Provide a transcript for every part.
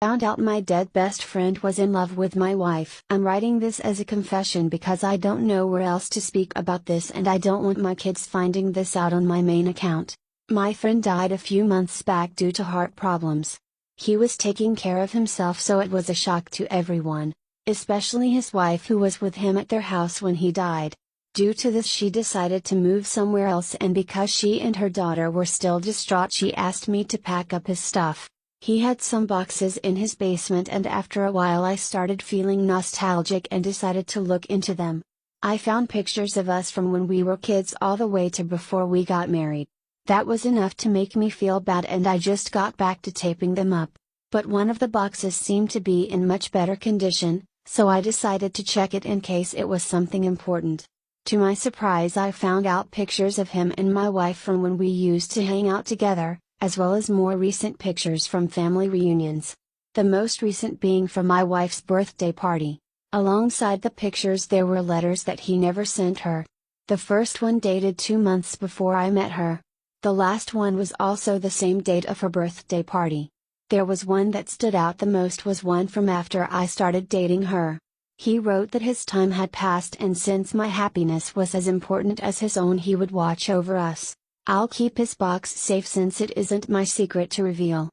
Found out my dead best friend was in love with my wife. I'm writing this as a confession because I don't know where else to speak about this and I don't want my kids finding this out on my main account. My friend died a few months back due to heart problems. He was taking care of himself, so it was a shock to everyone, especially his wife who was with him at their house when he died. Due to this, she decided to move somewhere else, and because she and her daughter were still distraught, she asked me to pack up his stuff. He had some boxes in his basement, and after a while I started feeling nostalgic and decided to look into them. I found pictures of us from when we were kids all the way to before we got married. That was enough to make me feel bad, and I just got back to taping them up. But one of the boxes seemed to be in much better condition, so I decided to check it in case it was something important. To my surprise, I found out pictures of him and my wife from when we used to hang out together, as well as more recent pictures from family reunions. The most recent being from my wife's birthday party. Alongside the pictures there were letters that he never sent her. The first one dated 2 months before I met her. The last one was also the same date of her birthday party. There was one that stood out the most, was one from after I started dating her. He wrote that his time had passed, and since my happiness was as important as his own, he would watch over us. I'll keep his box safe since it isn't my secret to reveal.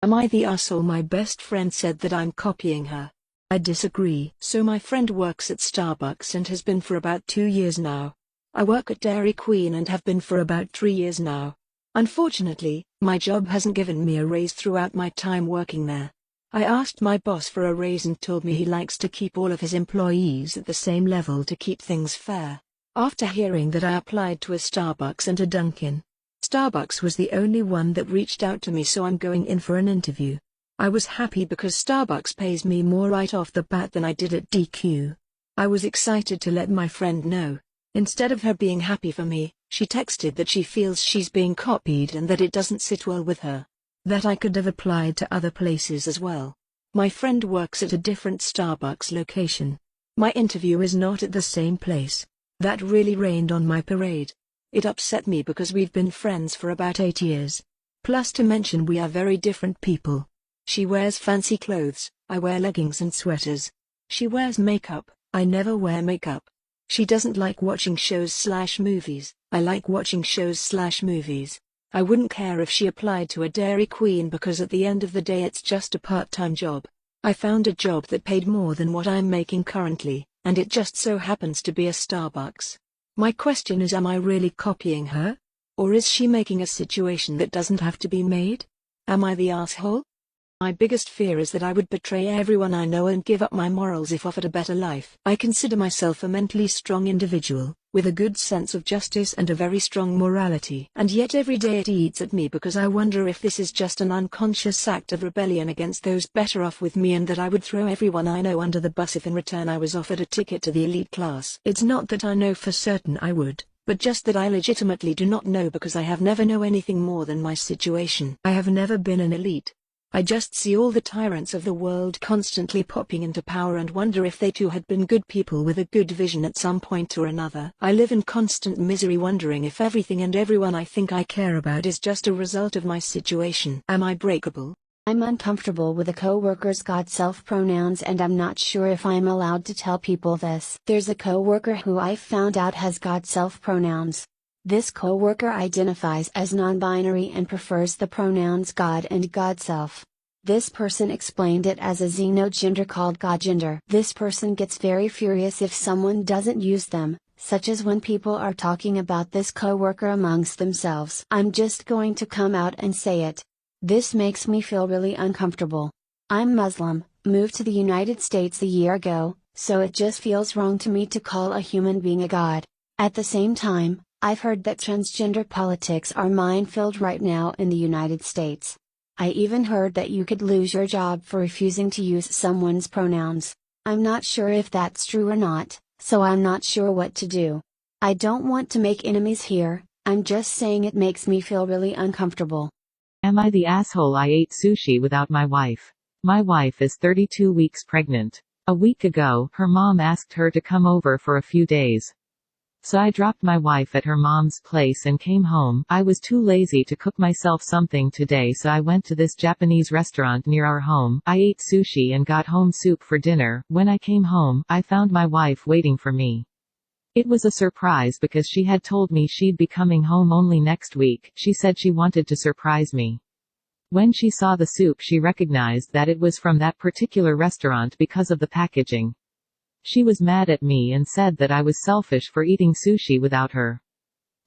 Am I the asshole? My best friend said that I'm copying her. I disagree. So my friend works at Starbucks and has been for about 2 years now. I work at Dairy Queen and have been for about 3 years now. Unfortunately, my job hasn't given me a raise throughout my time working there. I asked my boss for a raise and told me he likes to keep all of his employees at the same level to keep things fair. After hearing that, I applied to a Starbucks and a Dunkin'. Starbucks was the only one that reached out to me, so I'm going in for an interview. I was happy because Starbucks pays me more right off the bat than I did at DQ. I was excited to let my friend know. Instead of her being happy for me, she texted that she feels she's being copied and that it doesn't sit well with her. That I could have applied to other places as well. My friend works at a different Starbucks location. My interview is not at the same place. That really rained on my parade. It upset me because we've been friends for about 8 years. Plus, to mention, we are very different people. She wears fancy clothes, I wear leggings and sweaters. She wears makeup, I never wear makeup. She doesn't like watching shows/movies, I like watching shows/movies. I wouldn't care if she applied to a Dairy Queen because at the end of the day it's just a part-time job. I found a job that paid more than what I'm making currently, and it just so happens to be a Starbucks. My question is, am I really copying her? Or is she making a situation that doesn't have to be made? Am I the asshole? My biggest fear is that I would betray everyone I know and give up my morals if offered a better life. I consider myself a mentally strong individual, with a good sense of justice and a very strong morality. And yet every day it eats at me because I wonder if this is just an unconscious act of rebellion against those better off with me, and that I would throw everyone I know under the bus if in return I was offered a ticket to the elite class. It's not that I know for certain I would, but just that I legitimately do not know because I have never known anything more than my situation. I have never been an elite. I just see all the tyrants of the world constantly popping into power and wonder if they too had been good people with a good vision at some point or another. I live in constant misery, wondering if everything and everyone I think I care about is just a result of my situation. Am I breakable? I'm uncomfortable with a co-worker's God/self pronouns, and I'm not sure if I'm allowed to tell people this. There's a co-worker who I've found out has God/self pronouns. This co-worker identifies as non-binary and prefers the pronouns God and God/self. This person explained it as a xenogender called Godgender. This person gets very furious if someone doesn't use them, such as when people are talking about this co-worker amongst themselves. I'm just going to come out and say it. This makes me feel really uncomfortable. I'm Muslim, moved to the United States a year ago, so it just feels wrong to me to call a human being a god. At the same time, I've heard that transgender politics are minefield right now in the United States. I even heard that you could lose your job for refusing to use someone's pronouns. I'm not sure if that's true or not, so I'm not sure what to do. I don't want to make enemies here, I'm just saying it makes me feel really uncomfortable. Am I the asshole? I ate sushi without my wife. My wife is 32 weeks pregnant. A week ago, her mom asked her to come over for a few days. So I dropped my wife at her mom's place and came home. I was too lazy to cook myself something today, so I went to this Japanese restaurant near our home. I ate sushi and got home soup for dinner. When I came home, I found my wife waiting for me. It was a surprise because she had told me she'd be coming home only next week. She said she wanted to surprise me. When she saw the soup, she recognized that it was from that particular restaurant because of the packaging. She was mad at me and said that I was selfish for eating sushi without her.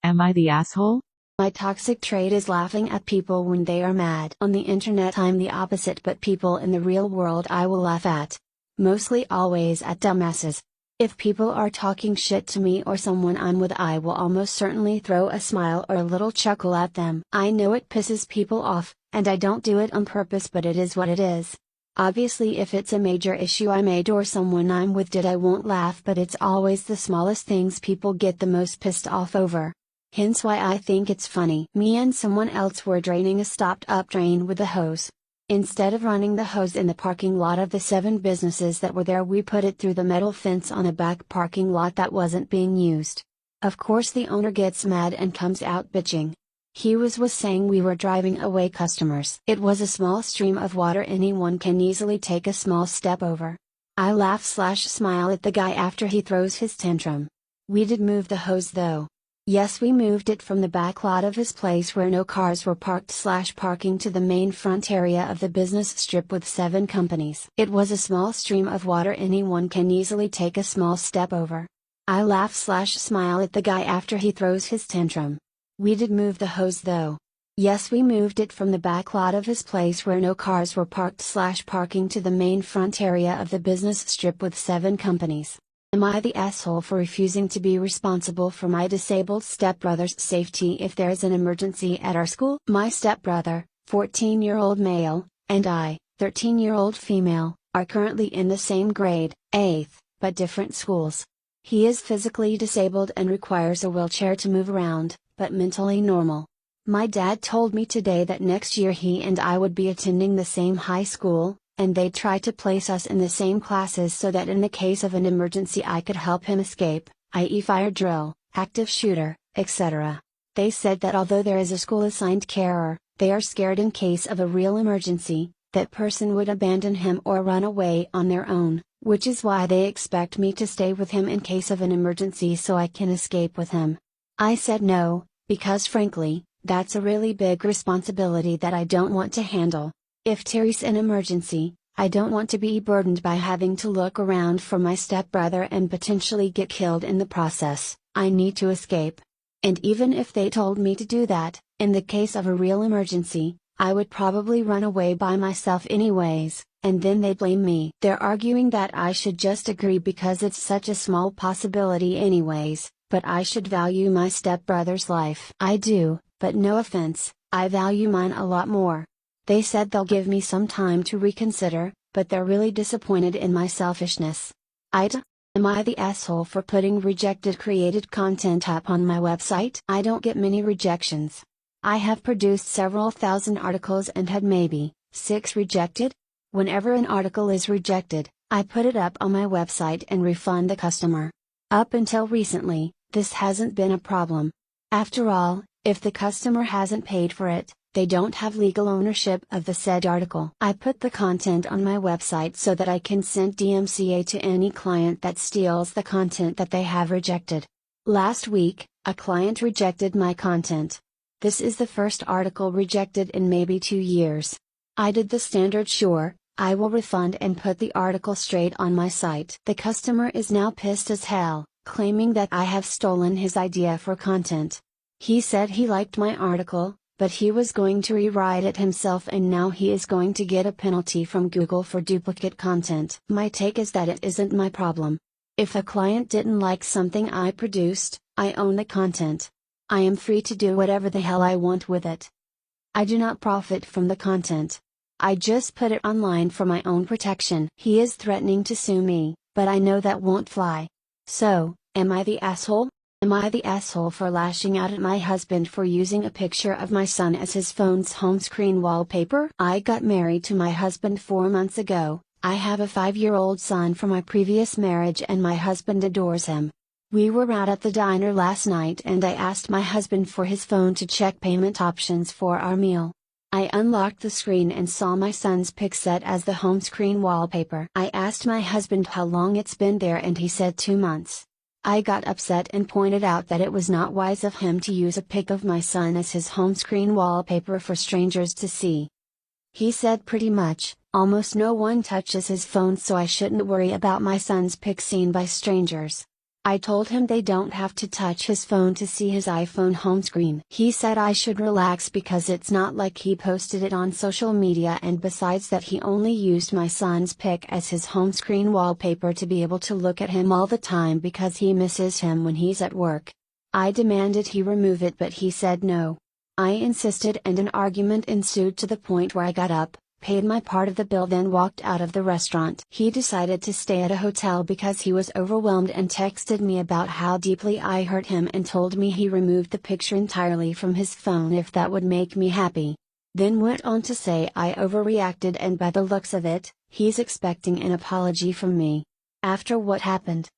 Am I the asshole? My toxic trait is laughing at people when they are mad. On the internet I'm the opposite, but people in the real world I will laugh at. Mostly always at dumbasses. If people are talking shit to me or someone I'm with, I will almost certainly throw a smile or a little chuckle at them. I know it pisses people off, and I don't do it on purpose, but it is what it is. Obviously if it's a major issue I made or someone I'm with did, I won't laugh, but it's always the smallest things people get the most pissed off over. Hence why I think it's funny. Me and someone else were draining a stopped up drain with a hose. Instead of running the hose in the parking lot of the 7 businesses that were there, we put it through the metal fence on a back parking lot that wasn't being used. Of course the owner gets mad and comes out bitching. He was saying we were driving away customers. It was a small stream of water anyone can easily take a small step over. I laugh/smile at the guy after he throws his tantrum. We did move the hose though. Yes, we moved it from the back lot of his place where no cars were parked/parking to the main front area of the business strip with 7 companies. It was a small stream of water anyone can easily take a small step over. I laugh/smile at the guy after he throws his tantrum. We did move the hose though. Yes, we moved it from the back lot of his place where no cars were parked/parking to the main front area of the business strip with 7 companies. Am I the asshole for refusing to be responsible for my disabled stepbrother's safety if there's an emergency at our school? My stepbrother, 14-year-old male, and I, 13-year-old female, are currently in the same grade, 8th, but different schools. He is physically disabled and requires a wheelchair to move around, but mentally normal. My dad told me today that next year he and I would be attending the same high school, and they'd try to place us in the same classes so that in the case of an emergency I could help him escape, i.e. fire drill, active shooter, etc. They said that although there is a school-assigned carer, they are scared in case of a real emergency, that person would abandon him or run away on their own, which is why they expect me to stay with him in case of an emergency so I can escape with him. I said no, because frankly, that's a really big responsibility that I don't want to handle. If there's an emergency, I don't want to be burdened by having to look around for my stepbrother and potentially get killed in the process. I need to escape. And even if they told me to do that, in the case of a real emergency, I would probably run away by myself anyways, and then they'd blame me. They're arguing that I should just agree because it's such a small possibility anyways, but I should value my stepbrother's life. I do, but no offense, I value mine a lot more. They said they'll give me some time to reconsider, but they're really disappointed in my selfishness. Am I the asshole for putting rejected created content up on my website? I don't get many rejections. I have produced several thousand articles and had maybe 6 rejected. Whenever an article is rejected, I put it up on my website and refund the customer. Up until recently, this hasn't been a problem. After all, if the customer hasn't paid for it, they don't have legal ownership of the said article. I put the content on my website so that I can send DMCA to any client that steals the content that they have rejected. Last week, a client rejected my content. This is the first article rejected in maybe 2 years. I did the standard sure, I will refund and put the article straight on my site. The customer is now pissed as hell, claiming that I have stolen his idea for content. He said he liked my article, but he was going to rewrite it himself and now he is going to get a penalty from Google for duplicate content. My take is that it isn't my problem. If a client didn't like something I produced, I own the content. I am free to do whatever the hell I want with it. I do not profit from the content. I just put it online for my own protection. He is threatening to sue me, but I know that won't fly. So, am I the asshole? Am I the asshole for lashing out at my husband for using a picture of my son as his phone's home screen wallpaper? I got married to my husband 4 months ago. I have a 5-year-old son from my previous marriage and my husband adores him. We were out at the diner last night and I asked my husband for his phone to check payment options for our meal. I unlocked the screen and saw my son's pic set as the home screen wallpaper. I asked my husband how long it's been there and he said 2 months. I got upset and pointed out that it was not wise of him to use a pic of my son as his home screen wallpaper for strangers to see. He said pretty much, almost no one touches his phone so I shouldn't worry about my son's pic seen by strangers. I told him they don't have to touch his phone to see his iPhone home screen. He said I should relax because it's not like he posted it on social media, and besides that he only used my son's pic as his home screen wallpaper to be able to look at him all the time because he misses him when he's at work. I demanded he remove it but he said no. I insisted and an argument ensued to the point where I got up, paid my part of the bill, then walked out of the restaurant. He decided to stay at a hotel because he was overwhelmed and texted me about how deeply I hurt him and told me he removed the picture entirely from his phone if that would make me happy. Then went on to say I overreacted and by the looks of it, he's expecting an apology from me. After what happened?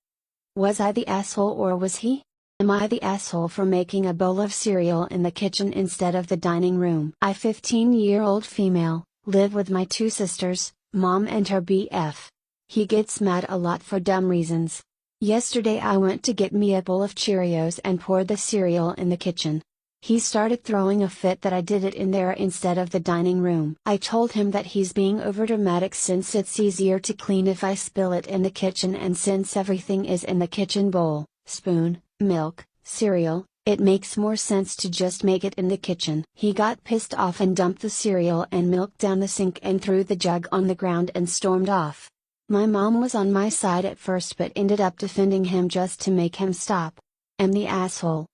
Was I the asshole or was he? Am I the asshole for making a bowl of cereal in the kitchen instead of the dining room? I 15-year-old female. Live with my 2 sisters, mom and her BF. He gets mad a lot for dumb reasons. Yesterday I went to get me a bowl of Cheerios and poured the cereal in the kitchen. He started throwing a fit that I did it in there instead of the dining room. I told him that he's being overdramatic since it's easier to clean if I spill it in the kitchen, and since everything is in the kitchen bowl, spoon, milk, cereal, it makes more sense to just make it in the kitchen. He got pissed off and dumped the cereal and milk down the sink and threw the jug on the ground and stormed off. My mom was on my side at first but ended up defending him just to make him stop. Am the asshole.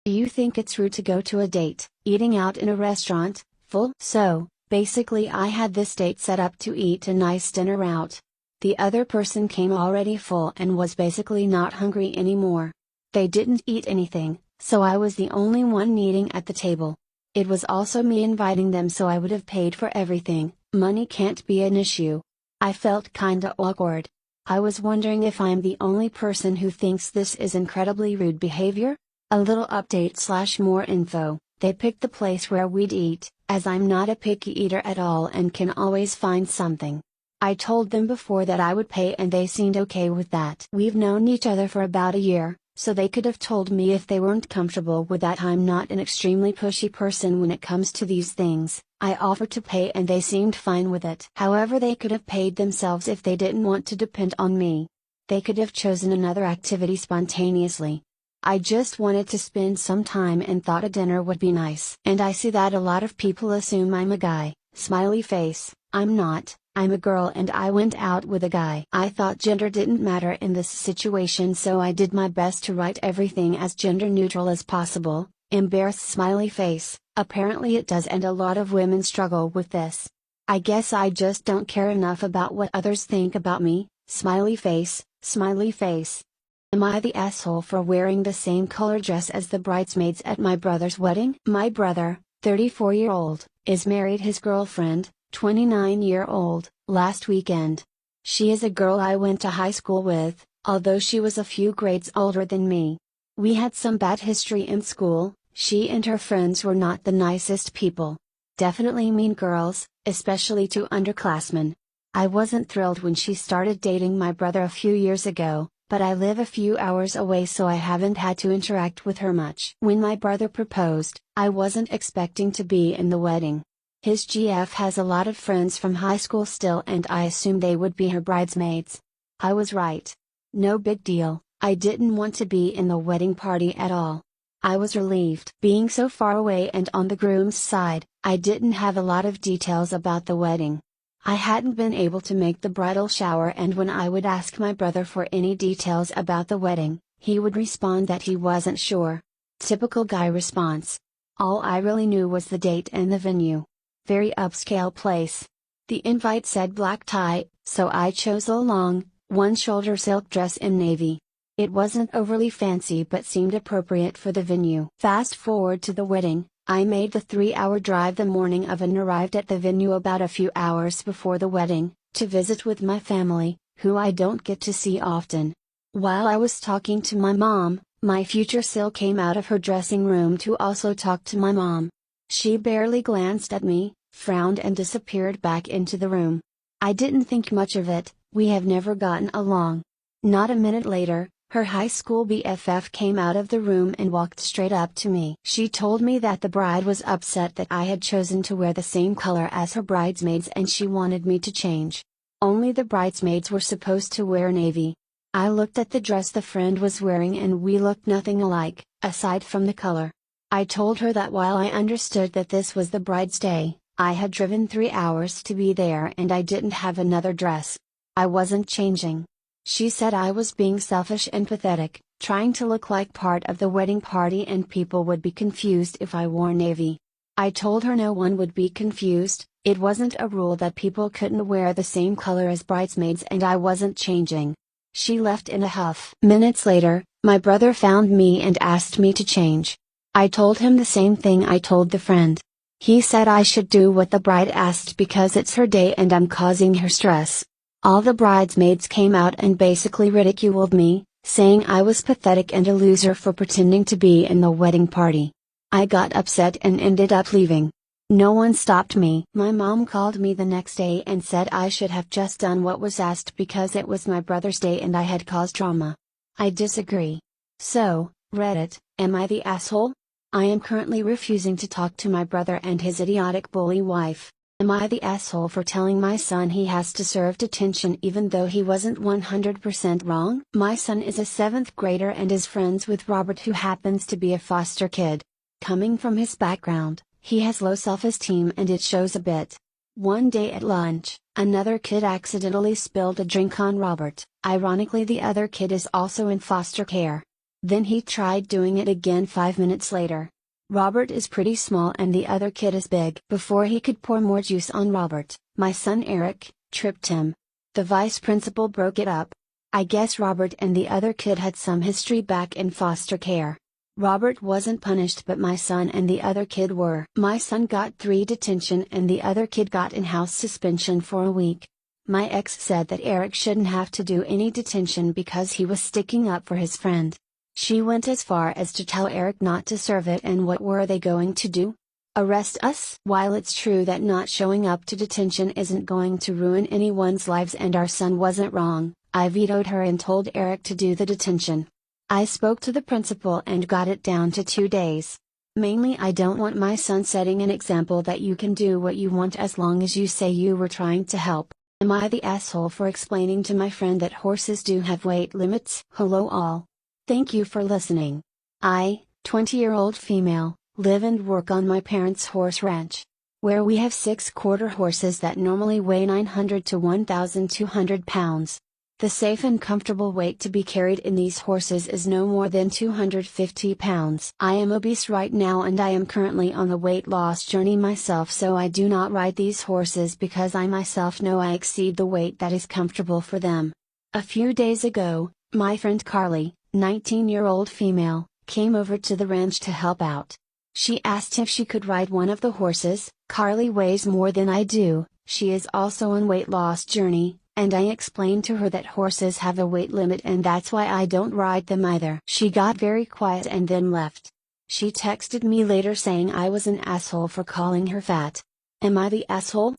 Do you think it's rude to go to a date, eating out in a restaurant, full? So, basically I had this date set up to eat a nice dinner out. The other person came already full and was basically not hungry anymore. They didn't eat anything. So I was the only one eating at the table. It was also me inviting them, so I would have paid for everything. Money can't be an issue. I felt kinda awkward. I was wondering if I'm the only person who thinks this is incredibly rude behavior? A little update / more info. They picked the place where we'd eat, as I'm not a picky eater at all and can always find something. I told them before that I would pay and they seemed okay with that. We've known each other for about a year. So they could have told me if they weren't comfortable with that. I'm not an extremely pushy person when it comes to these things. I offered to pay and they seemed fine with it. However, they could have paid themselves if they didn't want to depend on me. They could have chosen another activity spontaneously. I just wanted to spend some time and thought a dinner would be nice. And I see that a lot of people assume I'm a guy, smiley face. I'm not. I'm a girl and I went out with a guy. I thought gender didn't matter in this situation, so I did my best to write everything as gender neutral as possible. Embarrassed smiley face. Apparently it does, and a lot of women struggle with this. I guess I just don't care enough about what others think about me. Smiley face, smiley face. Am I the asshole for wearing the same color dress as the bridesmaids at my brother's wedding? My brother, 34-year-old, is married his girlfriend, 29-year-old, last weekend. She is a girl I went to high school with, although she was a few grades older than me. We had some bad history in school. She and her friends were not the nicest people. Definitely mean girls, especially to underclassmen. I wasn't thrilled when she started dating my brother a few years ago, but I live a few hours away so I haven't had to interact with her much. When my brother proposed, I wasn't expecting to be in the wedding. His GF has a lot of friends from high school still and I assumed they would be her bridesmaids. I was right. No big deal, I didn't want to be in the wedding party at all. I was relieved. Being so far away and on the groom's side, I didn't have a lot of details about the wedding. I hadn't been able to make the bridal shower, and when I would ask my brother for any details about the wedding, he would respond that he wasn't sure. Typical guy response. All I really knew was the date and the venue. Very upscale place. The invite said black tie, so I chose a long, one-shoulder silk dress in navy. It wasn't overly fancy but seemed appropriate for the venue. Fast forward to the wedding, I made the 3-hour drive the morning of and arrived at the venue about a few hours before the wedding, to visit with my family, who I don't get to see often. While I was talking to my mom, my future Sil came out of her dressing room to also talk to my mom. She barely glanced at me, frowned and disappeared back into the room. I didn't think much of it, we have never gotten along. Not a minute later, her high school BFF came out of the room and walked straight up to me. She told me that the bride was upset that I had chosen to wear the same color as her bridesmaids and she wanted me to change. Only the bridesmaids were supposed to wear navy. I looked at the dress the friend was wearing and we looked nothing alike, aside from the color. I told her that while I understood that this was the bride's day, I had driven 3 hours to be there and I didn't have another dress. I wasn't changing. She said I was being selfish and pathetic, trying to look like part of the wedding party and people would be confused if I wore navy. I told her no one would be confused, it wasn't a rule that people couldn't wear the same color as bridesmaids and I wasn't changing. She left in a huff. Minutes later, my brother found me and asked me to change. I told him the same thing I told the friend. He said I should do what the bride asked because it's her day and I'm causing her stress. All the bridesmaids came out and basically ridiculed me, saying I was pathetic and a loser for pretending to be in the wedding party. I got upset and ended up leaving. No one stopped me. My mom called me the next day and said I should have just done what was asked because it was my brother's day and I had caused drama. I disagree. So, Reddit, am I the asshole? I am currently refusing to talk to my brother and his idiotic bully wife. Am I the asshole for telling my son he has to serve detention even though he wasn't 100% wrong? My son is a 7th grader and is friends with Robert, who happens to be a foster kid. Coming from his background, he has low self-esteem and it shows a bit. One day at lunch, another kid accidentally spilled a drink on Robert. Ironically, the other kid is also in foster care. Then he tried doing it again 5 minutes later. Robert is pretty small and the other kid is big. Before he could pour more juice on Robert, my son Eric tripped him. The vice principal broke it up. I guess Robert and the other kid had some history back in foster care. Robert wasn't punished but my son and the other kid were. My son got 3 detention and the other kid got in-house suspension for a week. My ex said that Eric shouldn't have to do any detention because he was sticking up for his friend. She went as far as to tell Eric not to serve it, and what were they going to do? Arrest us? While it's true that not showing up to detention isn't going to ruin anyone's lives and our son wasn't wrong, I vetoed her and told Eric to do the detention. I spoke to the principal and got it down to 2 days. Mainly I don't want my son setting an example that you can do what you want as long as you say you were trying to help. Am I the asshole for explaining to my friend that horses do have weight limits? Hello all. Thank you for listening. I, 20-year-old female, live and work on my parents' horse ranch, where we have 6 quarter horses that normally weigh 900 to 1,200 pounds. The safe and comfortable weight to be carried in these horses is no more than 250 pounds. I am obese right now and I am currently on the weight loss journey myself, so I do not ride these horses because I myself know I exceed the weight that is comfortable for them. A few days ago, my friend Carly, 19-year-old female, came over to the ranch to help out. She asked if she could ride one of the horses. Carly weighs more than I do, she is also on weight loss journey, and I explained to her that horses have a weight limit and that's why I don't ride them either. She got very quiet and then left. She texted me later saying I was an asshole for calling her fat. Am I the asshole?